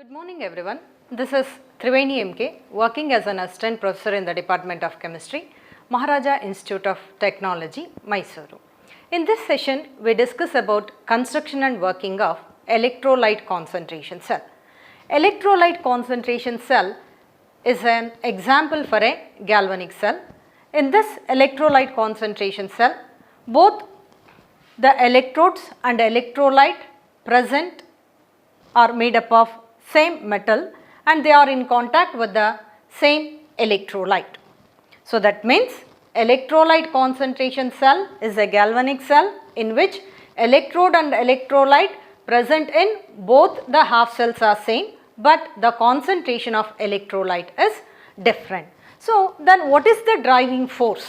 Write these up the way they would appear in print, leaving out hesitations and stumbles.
Good morning everyone. This is Triveni MK, working as an assistant professor in the Department of Chemistry, Maharaja Institute of Technology, Mysuru. In this session, we discuss about construction and working of electrolyte concentration cell. Electrolyte concentration cell is an example for a galvanic cell. In this electrolyte concentration cell, both the electrodes and electrolyte present are made up of same metal and they are in contact with the same electrolyte. So that means electrolyte concentration cell is a galvanic cell in which electrode and electrolyte present in both the half cells are same, but the concentration of electrolyte is different. So then what is the driving force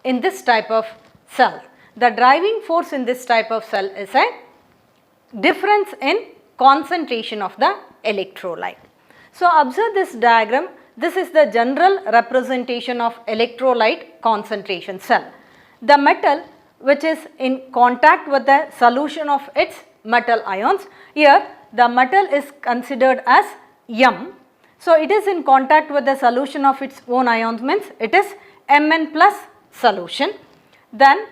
in this type of cell? The driving force in this type of cell is a difference in concentration of the electrolyte. So observe this diagram. This is the general representation of electrolyte concentration cell. The metal which is in contact with the solution of its metal ions, here the metal is considered as M. So it is in contact with the solution of its own ions, means it is Mn plus solution. Then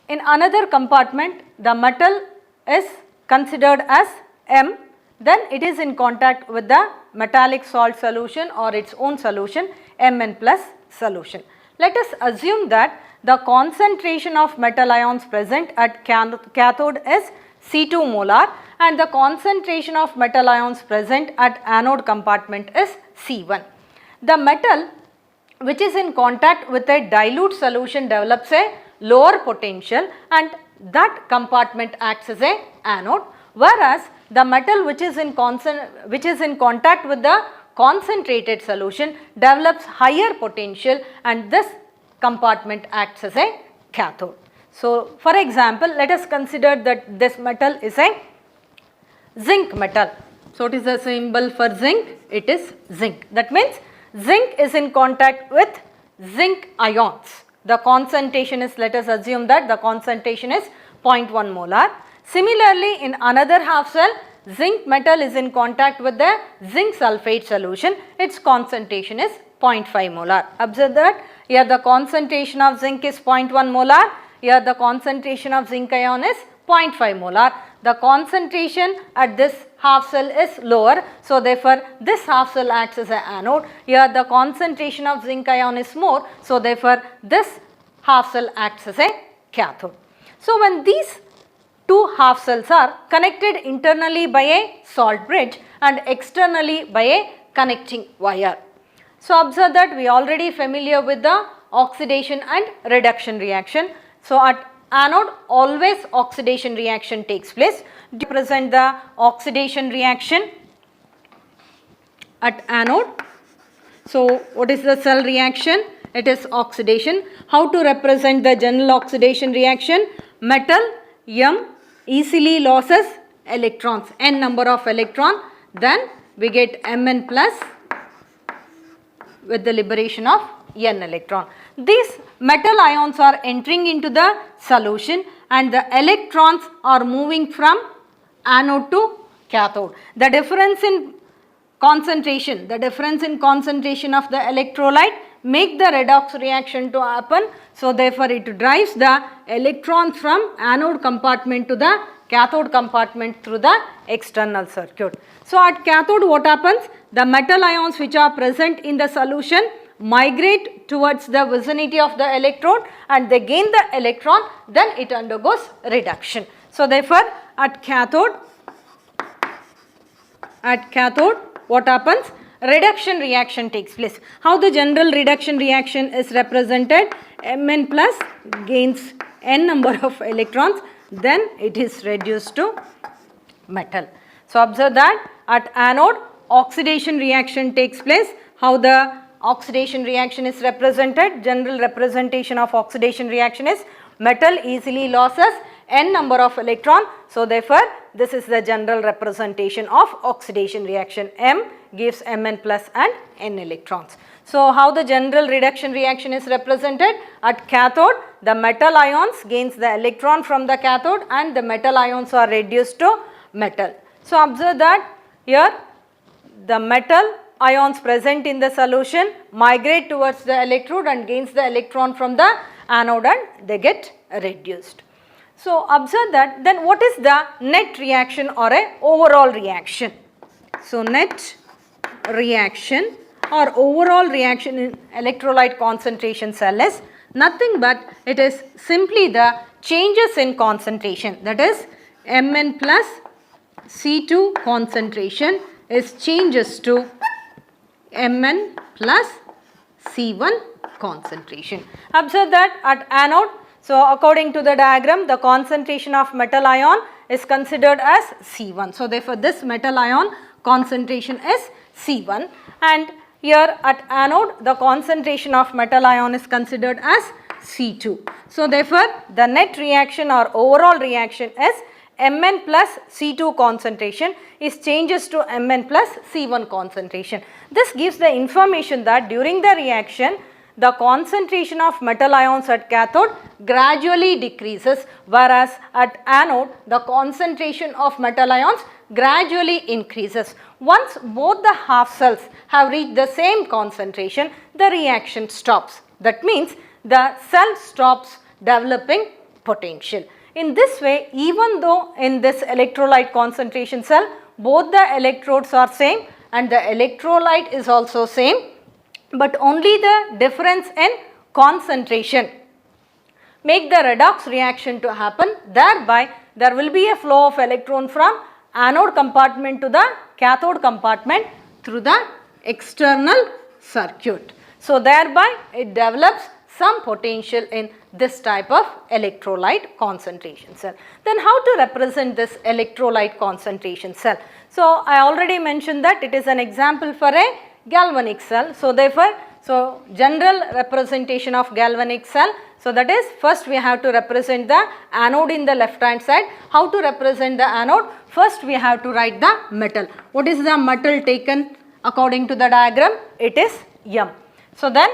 in another compartment the metal is considered as M, then it is in contact with the metallic salt solution or its own solution Mn plus solution. Let us assume that the concentration of metal ions present at cathode is C2 molar and the concentration of metal ions present at anode compartment is C1. The metal which is in contact with a dilute solution develops a lower potential and that compartment acts as a anode, whereas the metal which is in contact with the concentrated solution develops higher potential and this compartment acts as a cathode. So for example, let us consider that this metal is a zinc metal. So what is the symbol for zinc? It is zinc. That means zinc is in contact with zinc ions. The concentration is, let us assume that the concentration is 0.1 molar. Similarly, in another half cell, zinc metal is in contact with the zinc sulfate solution. Its concentration is 0.5 molar. Observe that here the concentration of zinc is 0.1 molar. Here the concentration of zinc ion is 0.5 molar. The concentration at this half cell is lower. So therefore, this half cell acts as an anode. Here the concentration of zinc ion is more. So therefore, this half cell acts as a cathode. So when these two half cells are connected internally by a salt bridge and externally by a connecting wire. So observe that we are already familiar with the oxidation and reduction reaction. So at anode always oxidation reaction takes place. To represent the oxidation reaction at anode. So what is the cell reaction? It is oxidation. How to represent the general oxidation reaction? Metal M easily loses electrons, n number of electron, then we get Mn plus with the liberation of n electron. These metal ions are entering into the solution and the electrons are moving from anode to cathode. The difference in concentration of the electrolyte make the redox reaction to happen. So therefore, it drives the electrons from anode compartment to the cathode compartment through the external circuit. So at cathode what happens? The metal ions which are present in the solution migrate towards the vicinity of the electrode and they gain the electron, then it undergoes reduction. So therefore, at cathode what happens? Reduction reaction takes place. How the general reduction reaction is represented? Mn plus gains n number of electrons, then it is reduced to metal. So observe that at anode oxidation reaction takes place. How the oxidation reaction is represented? General representation of oxidation reaction is metal easily loses n number of electron. So therefore, this is the general representation of oxidation reaction. M gives Mn plus and n electrons. So how the general reduction reaction is represented? At cathode, the metal ions gains the electron from the cathode and the metal ions are reduced to metal. So observe that here the metal ions present in the solution migrate towards the electrode and gains the electron from the anode and they get reduced. So, observe that then what is the net reaction or a overall reaction? So, net reaction or overall reaction in electrolyte concentration cell is nothing but it is simply the changes in concentration, that is Mn plus C2 concentration is changes to Mn plus C1 concentration. Observe that at anode, so according to the diagram the concentration of metal ion is considered as C1. So, therefore, this metal ion concentration is C1 and here at anode the concentration of metal ion is considered as C2. So, therefore, the net reaction or overall reaction is Mn plus C2 concentration is changes to Mn plus C1 concentration. This gives the information that during the reaction the concentration of metal ions at cathode gradually decreases, whereas at anode the concentration of metal ions gradually increases. Once both the half cells have reached the same concentration, the reaction stops. That means the cell stops developing potential. In this way, even though in this electrolyte concentration cell both the electrodes are same and the electrolyte is also same, but only the difference in concentration make the redox reaction to happen, thereby there will be a flow of electron from anode compartment to the cathode compartment through the external circuit. So, thereby it develops some potential in this type of electrolyte concentration cell. Then how to represent this electrolyte concentration cell? So, I already mentioned that it is an example for a galvanic cell. So, therefore, general representation of galvanic cell. So, that is first we have to represent the anode in the left hand side. How to represent the anode? First we have to write the metal. What is the metal taken according to the diagram? It is M. So, then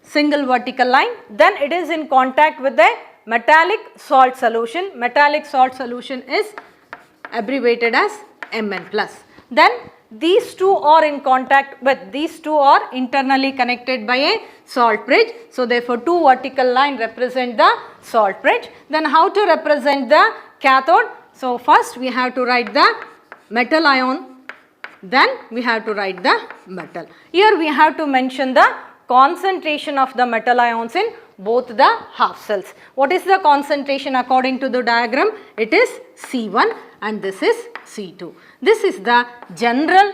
single vertical line, then it is in contact with the metallic salt solution. Metallic salt solution is abbreviated as Mn plus. Then these two are in contact with, these two are internally connected by a salt bridge. So, therefore, two vertical line represent the salt bridge. Then how to represent the cathode? So, first we have to write the metal ion, then we have to write the metal. Here we have to mention the concentration of the metal ions in both the half cells. What is the concentration according to the diagram? It is C1 and this is C2. This is the general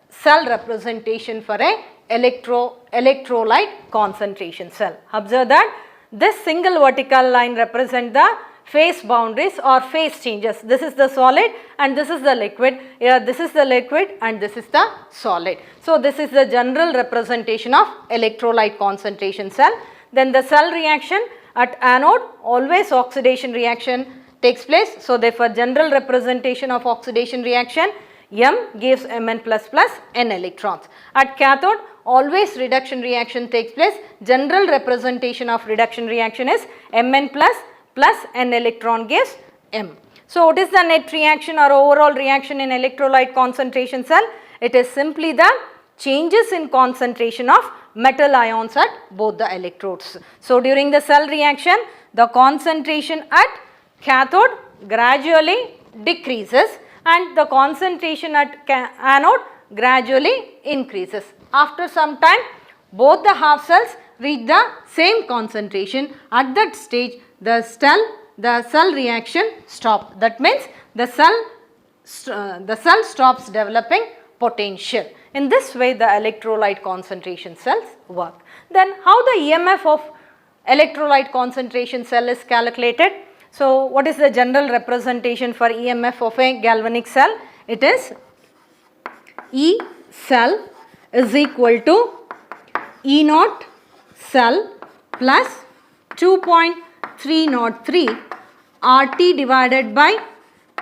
cell representation for a electrolyte concentration cell. Observe that this single vertical line represents the phase boundaries or phase changes. This is the solid and this is the liquid. Here this is the liquid and this is the solid. So, this is the general representation of electrolyte concentration cell. Then the cell reaction at anode, always oxidation reaction takes place. So, therefore, general representation of oxidation reaction, M gives Mn plus plus N electrons. At cathode, always reduction reaction takes place. General representation of reduction reaction is Mn plus N electron gives M. So, what is the net reaction or overall reaction in electrolyte concentration cell? It is simply the changes in concentration of metal ions at both the electrodes. So, during the cell reaction, the concentration at cathode gradually decreases and the concentration at anode gradually increases. After some time, both the half cells reach the same concentration. At that stage, the cell reaction stops. That means the cell stops developing potential. In this way, the electrolyte concentration cells work. Then how the EMF of electrolyte concentration cell is calculated? So, what is the general representation for EMF of a galvanic cell? It is E cell is equal to E naught cell plus 2.303 RT divided by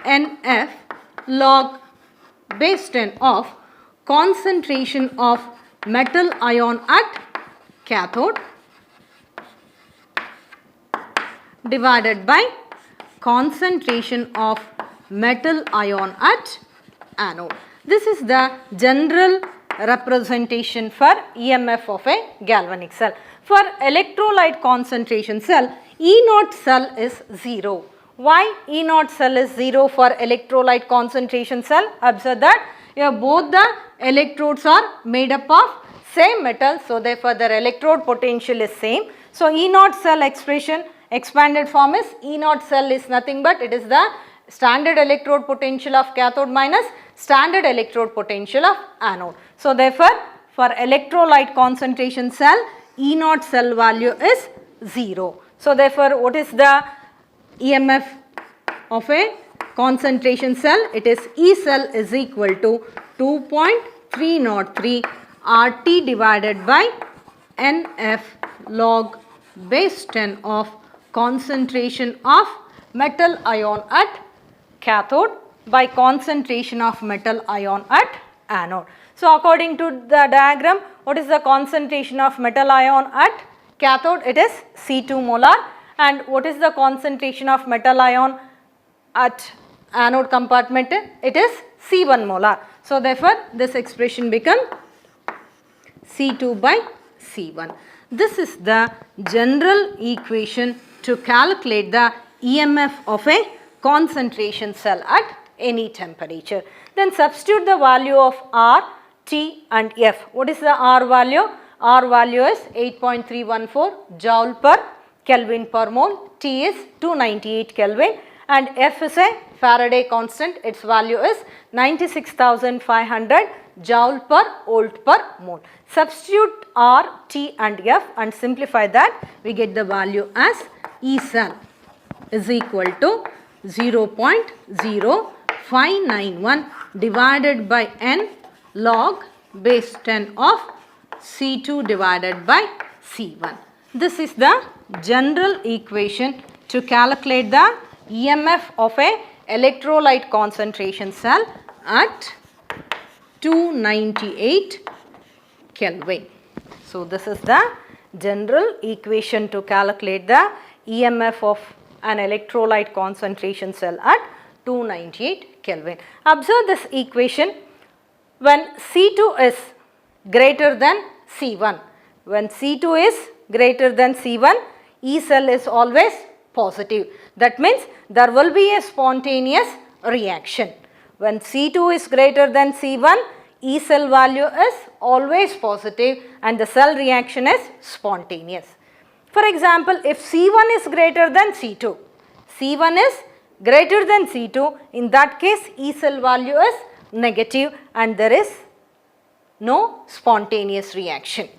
NF log base 10 of concentration of metal ion at cathode divided by concentration of metal ion at anode. This is the general representation for EMF of a galvanic cell. For electrolyte concentration cell, E0 cell is 0. Why E0 cell is 0 for electrolyte concentration cell? Observe that here both the electrodes are made up of same metal, so therefore their electrode potential is same. So E0 cell expression expanded form is E0 cell is nothing but it is the standard electrode potential of cathode minus standard electrode potential of anode. So therefore for electrolyte concentration cell, E0 cell value is 0. So therefore what is the EMF of a concentration cell? It is E cell is equal to 2.303 RT divided by NF log base 10 of concentration of metal ion at cathode by concentration of metal ion at anode. So according to the diagram, what is the concentration of metal ion at cathode? It is C2 molar. And what is the concentration of metal ion at anode compartment? It is C1 molar. So therefore this expression becomes C2 by C1. This is the general equation to calculate the EMF of a concentration cell at any temperature. Then substitute the value of R, T and F. What is the R value? R value is 8.314 joule per Kelvin per mole, T is 298 Kelvin and F is a Faraday constant, its value is 96,500 joule per volt per mole. Substitute R, T and F and simplify that, we get the value as E cell is equal to 0.0591 divided by N log base 10 of C2 divided by C1. This is the general equation to calculate the EMF of a electrolyte concentration cell at 298 Kelvin. So this is the general equation to calculate the EMF of an electrolyte concentration cell at 298 Kelvin. Observe this equation when C2 is greater than C1. When C2 is greater than C1, E cell is always positive. That means there will be a spontaneous reaction. When C2 is greater than C1, E cell value is always positive and the cell reaction is spontaneous. For example, if C1 is greater than C2, C1 is greater than C2, in that case E cell value is negative and there is no spontaneous reaction.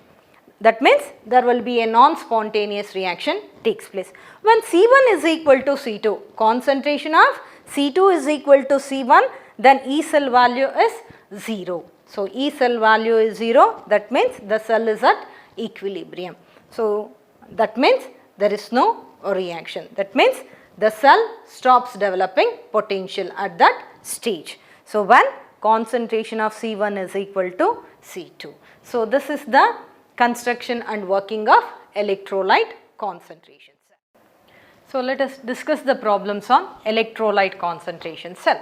That means there will be a non-spontaneous reaction takes place. When C1 is equal to C2, concentration of C2 is equal to C1, then E cell value is 0. So E cell value is 0, that means the cell is at equilibrium. So that means there is no reaction. That means the cell stops developing potential at that stage. So when concentration of C1 is equal to C2. So this is the construction and working of electrolyte concentration cell. So let us discuss the problems on electrolyte concentration cell.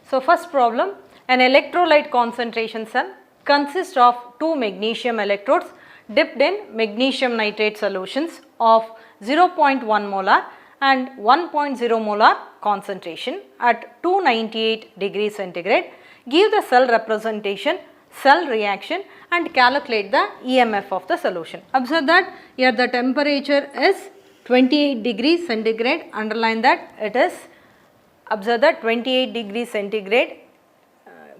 So first problem, an electrolyte concentration cell consists of two magnesium electrodes dipped in magnesium nitrate solutions of 0.1 molar and 1.0 molar concentration at 298 degrees centigrade. Give the cell representation, cell reaction and calculate the EMF of the solution. Observe that here the temperature is 28 degrees centigrade, underline that it is, observe that 28 degrees centigrade,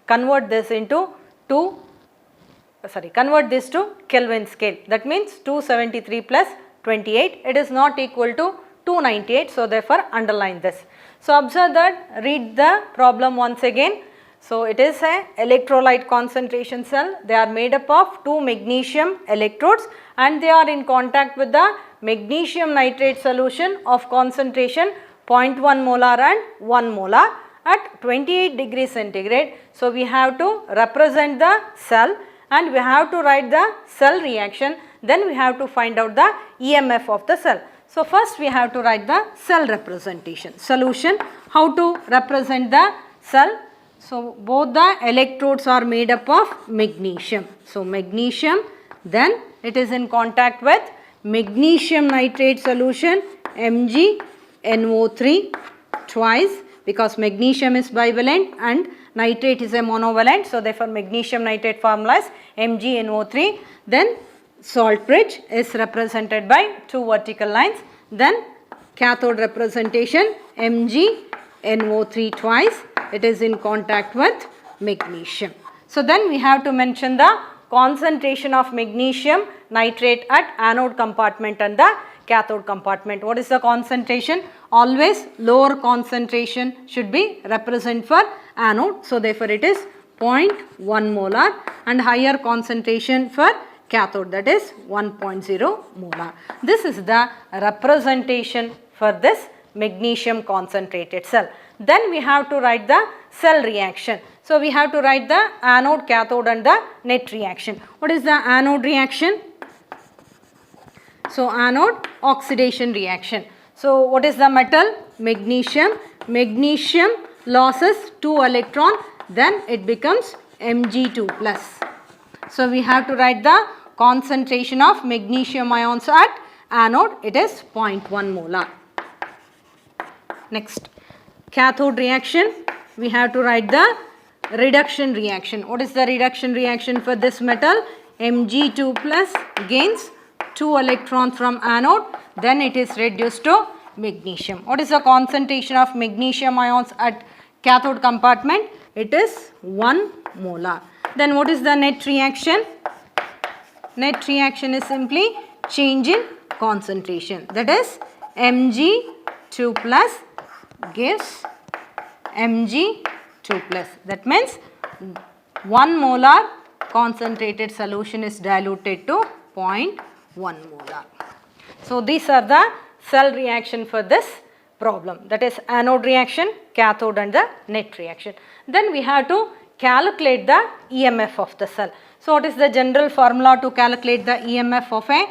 convert this to Kelvin scale, that means 273 plus 28, it is not equal to 298, so therefore underline this. So observe that, read the problem once again. So it is a electrolyte concentration cell, they are made up of two magnesium electrodes and they are in contact with the magnesium nitrate solution of concentration 0.1 molar and 1 molar at 28 degrees centigrade. So we have to represent the cell and we have to write the cell reaction, then we have to find out the EMF of the cell. So first we have to write the cell representation. Solution, how to represent the cell? So both the electrodes are made up of magnesium. So magnesium, then it is in contact with magnesium nitrate solution MgNO3 twice, because magnesium is bivalent and nitrate is a monovalent. So therefore magnesium nitrate formula is MgNO3. Then salt bridge is represented by two vertical lines. Then cathode representation MgNO3 twice, it is in contact with magnesium. So then we have to mention the concentration of magnesium nitrate at anode compartment and the cathode compartment. What is the concentration? Always lower concentration should be represent for anode. So therefore it is 0.1 molar and higher concentration for cathode, that is 1.0 molar. This is the representation for this magnesium concentrated cell. Then we have to write the cell reaction. So we have to write the anode, cathode and the net reaction. What is the anode reaction? So anode oxidation reaction. So what is the metal? Magnesium. Magnesium loses 2 electron, then it becomes Mg2 plus. So we have to write the concentration of magnesium ions at anode, it is 0.1 molar. Next, cathode reaction, we have to write the reduction reaction. What is the reduction reaction for this metal? Mg2 plus gains 2 electrons from anode, then it is reduced to magnesium. What is the concentration of magnesium ions at cathode compartment? It is 1 molar. Then what is the net reaction? Net reaction is simply change in concentration, that is Mg2 plus gives Mg2 plus. That means 1 molar concentrated solution is diluted to 0.1 molar. So these are the cell reaction for this problem, that is anode reaction, cathode and the net reaction. Then we have to calculate the EMF of the cell. So what is the general formula to calculate the EMF of a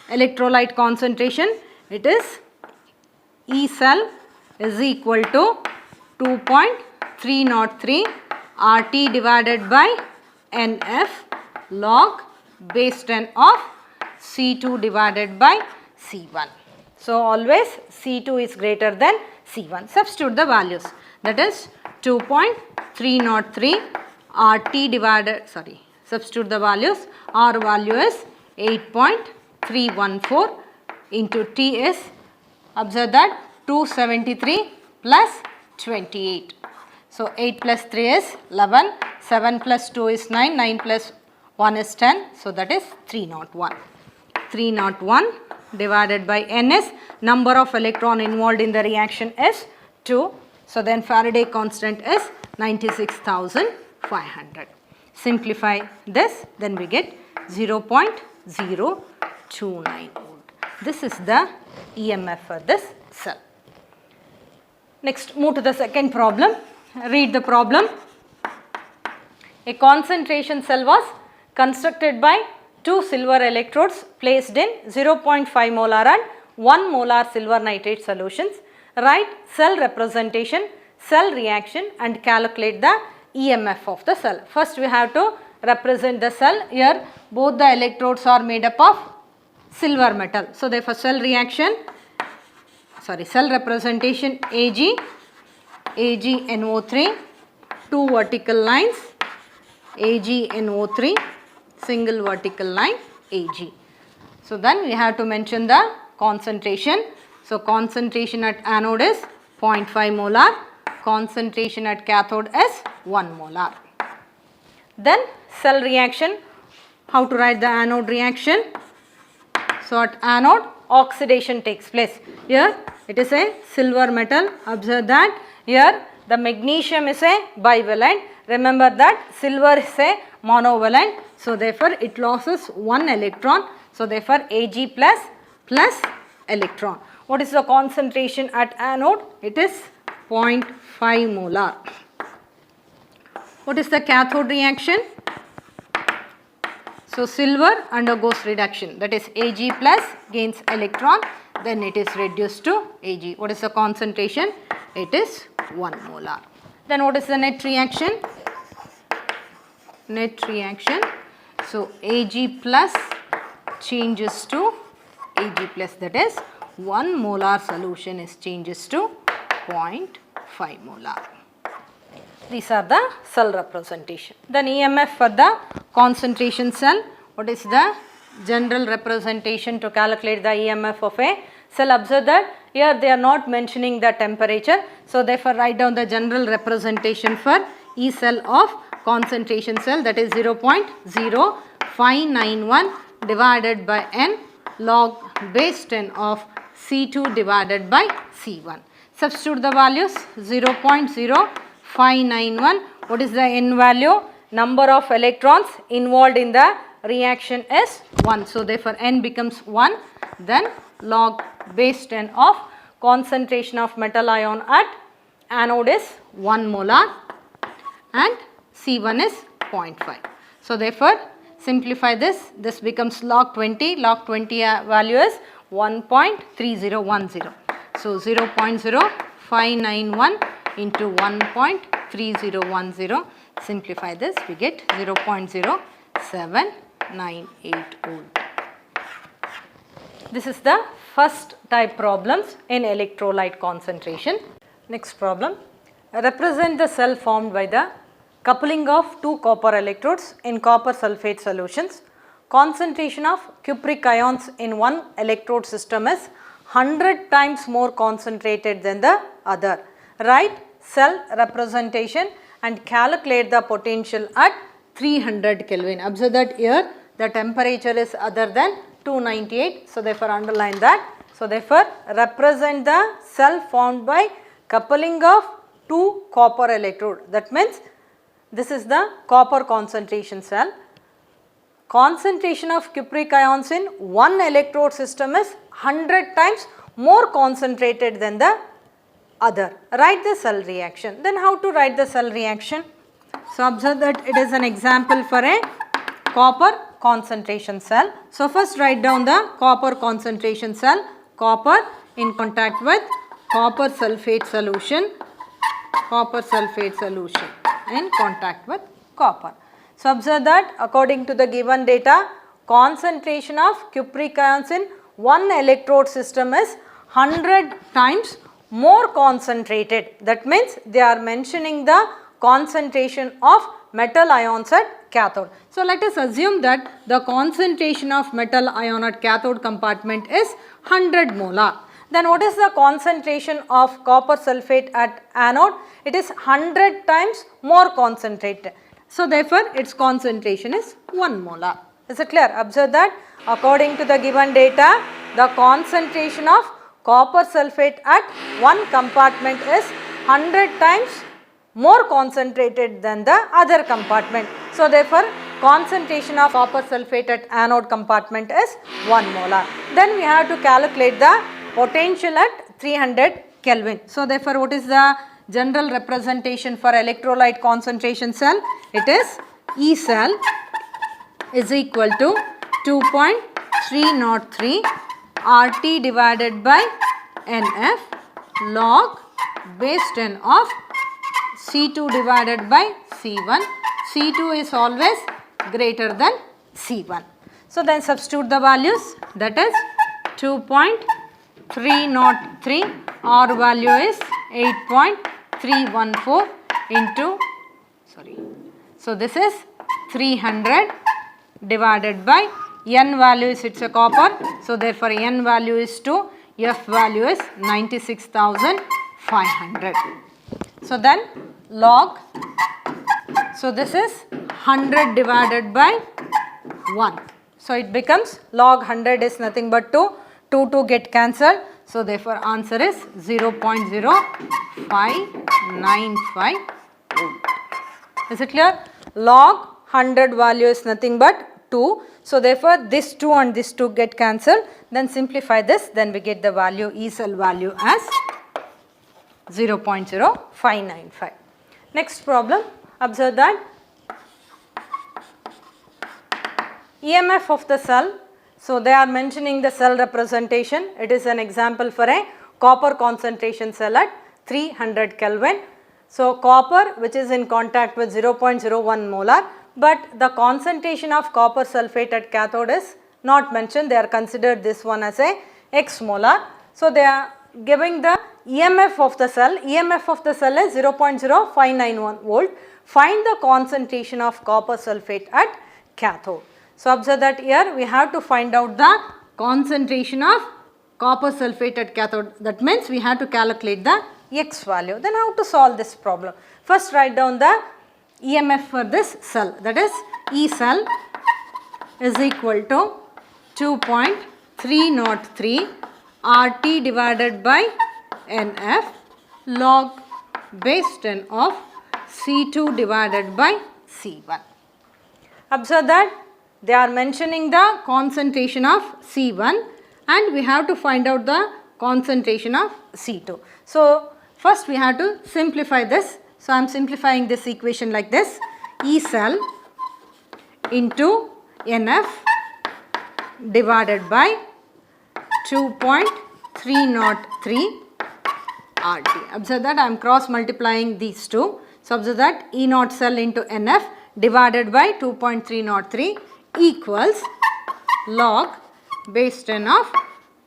electrolyte concentration? It is E cell is equal to 2.303 RT divided by NF log base 10 of C2 divided by C1. So always C2 is greater than C1. Substitute the values, that is 2.303 RT divided, substitute the values. R value is 8.314 into T is, observe that, 273 plus 28. So 8 plus 3 is 11, 7 plus 2 is 9, 9 plus 1 is 10. So that is 301. 301 divided by N is number of electron involved in the reaction is 2. So then Faraday constant is 96,500. Simplify this, then we get 0.029 volt. This is the EMF for this cell. Next, move to the second problem. Read the problem. A concentration cell was constructed by 2 silver electrodes placed in 0.5 molar and 1 molar silver nitrate solutions. Write cell representation, cell reaction and calculate the EMF of the cell. First we have to represent the cell. Here both the electrodes are made up of silver metal. So therefore cell reaction, cell representation AgNO3, 2 vertical lines, AgNO3, single vertical line Ag. So then we have to mention the concentration. So concentration at anode is 0.5 molar, concentration at cathode is 1 molar. Then cell reaction, how to write the anode reaction? So at anode oxidation takes place. Here it is a silver metal, observe that here the magnesium is a bivalent. Remember that silver is a monovalent. So therefore it loses 1 electron. So therefore Ag plus electron. What is the concentration at anode? It is 0.5 molar. What is the cathode reaction? So silver undergoes reduction, that is Ag plus gains electron, then it is reduced to Ag. What is the concentration? It is 1 molar. Then what is the net reaction? Net reaction. So Ag plus changes to Ag plus, that is 1 molar solution is changes to 0.5 molar. These are the cell representation. Then EMF for the concentration cell. What is the general representation to calculate the EMF of a cell? Observe that here they are not mentioning the temperature. So therefore write down the general representation for E cell of concentration cell, that is 0.0591 divided by n log base 10 of C2 divided by C1. Substitute the values. 0.0591. What is the n value? Number of electrons involved in the reaction is 1. So therefore n becomes 1. Then log base 10 of concentration of metal ion at anode is 1 molar and C1 is 0.5. So therefore simplify this. This becomes log 20. Log 20 value is 1.3010. So 0.0591 into 1.3010. Simplify this, we get 0.0798 volt. This is the first type problems in electrolyte concentration. Next problem. Represent the cell formed by the coupling of two copper electrodes in copper sulfate solutions. Concentration of cupric ions in one electrode system is 100 times more concentrated than the other. Write cell representation and calculate the potential at 300 Kelvin. Observe that here the temperature is other than 298. So therefore underline that. So therefore represent the cell formed by coupling of two copper electrode. That means this is the copper concentration cell. Concentration of cupric ions in one electrode system is 100 times more concentrated than the other. Write the cell reaction. Then how to write the cell reaction? So observe that it is an example for a copper concentration cell. So first write down the copper concentration cell. Copper in contact with copper sulfate solution. Copper sulfate solution in contact with copper. So observe that according to the given data, concentration of cupric ions in one electrode system is 100 times more concentrated. That means they are mentioning the concentration of metal ions at cathode. So let us assume that the concentration of metal ion at cathode compartment is 100 molar. Then what is the concentration of copper sulfate at anode? It is 100 times more concentrated. So therefore its concentration is 1 molar. Is it clear? Observe that according to the given data, the concentration of copper sulfate at one compartment is 100 times more concentrated than the other compartment. So therefore concentration of copper sulfate at anode compartment is 1 molar. Then we have to calculate the potential at 300 Kelvin. So therefore what is the general representation for electrolyte concentration cell? It is E cell is equal to 2.303 RT divided by NF log base 10 of C2 divided by C1. C2 is always greater than C1. So then substitute the values, that is 2.303, R value is 8.314 into, so this is 300 divided by N value is it's a copper. So therefore N value is 2, F value is 96,500. So then log, so this is 100 divided by 1. So it becomes log 100 is nothing but 2, 2 get cancelled. So therefore answer is 0.0595 volt. Is it clear? Log 100 value is nothing but 2. So therefore this 2 and this 2 get cancelled. Then simplify this, then we get the value E cell value as 0.0595. Next problem, observe that EMF of the cell. So they are mentioning the cell representation. It is an example for a copper concentration cell at 300 Kelvin. So, copper which is in contact with 0.01 molar, but the concentration of copper sulphate at cathode is not mentioned. They are considered this one as a X molar. So, they are giving the EMF of the cell. EMF of the cell is 0.0591 volt. Find the concentration of copper sulphate at cathode. So, observe that here we have to find out the concentration of copper sulphate at cathode. That means we have to calculate the X value. Then how to solve this problem? First write down the EMF for this cell, that is E cell is equal to 2.303 RT divided by NF log base 10 of C2 divided by C1. Observe that they are mentioning the concentration of C1 and we have to find out the concentration of C2. So, first we have to simplify this. So, I am simplifying this equation like this: E cell into NF divided by 2.303 RT. Observe that I am cross multiplying these two. So, observe that E naught cell into NF divided by 2.303 equals log base 10 of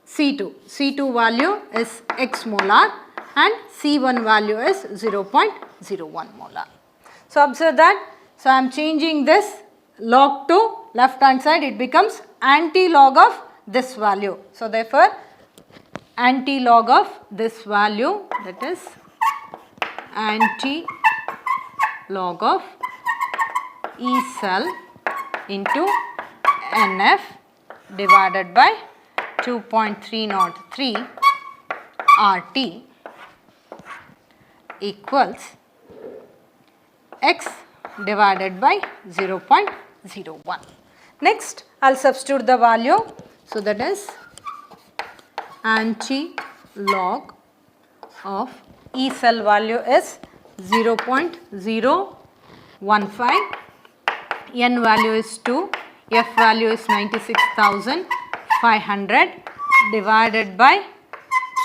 C2. C2 value is X molar and C1 value is 0.01 molar. So, observe that. So, I am changing this log to left hand side, it becomes anti-log of this value. So, therefore, anti-log of this value, that is anti-log of E cell into NF divided by 2.303 RT equals X divided by 0.01. Next, I will substitute the value. So, that is anti-log of E cell value is 0.015, N value is 2, F value is 96,500 divided by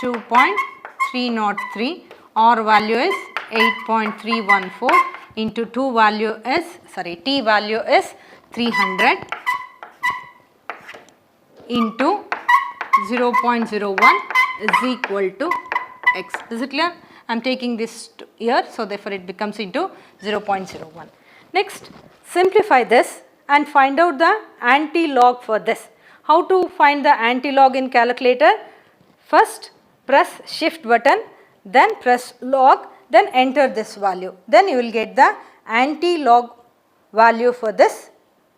2.303, R value is 8.314 into 2 value is, T value is 300 into 0.01 is equal to X. Is it clear? I am taking this here, so therefore it becomes into 0.01. Next, simplify this and find out the anti-log for this. How to find the anti-log in calculator? First, press shift button, then press log, then enter this value. Then you will get the anti-log value for this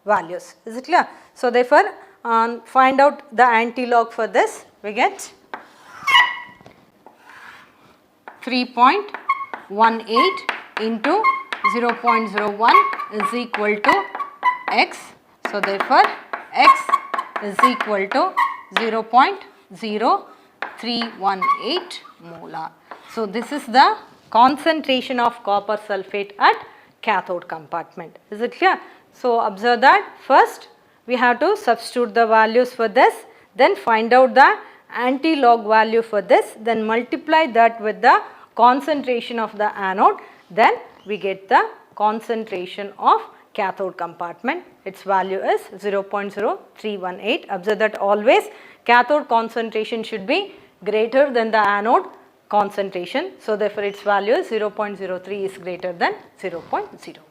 values. Is it clear? So, therefore, find out the anti-log for this. We get 3.18 into 0.01 is equal to X. So, therefore, X is equal to 0.0318 molar. So, this is the concentration of copper sulphate at cathode compartment. Is it clear? So, observe that first we have to substitute the values for this, then find out the anti-log value for this, then multiply that with the concentration of the anode, then we get the concentration of cathode compartment. Its value is 0.0318. Observe that always cathode concentration should be greater than the anode concentration. So, therefore, its value is 0.03 is greater than 0.01.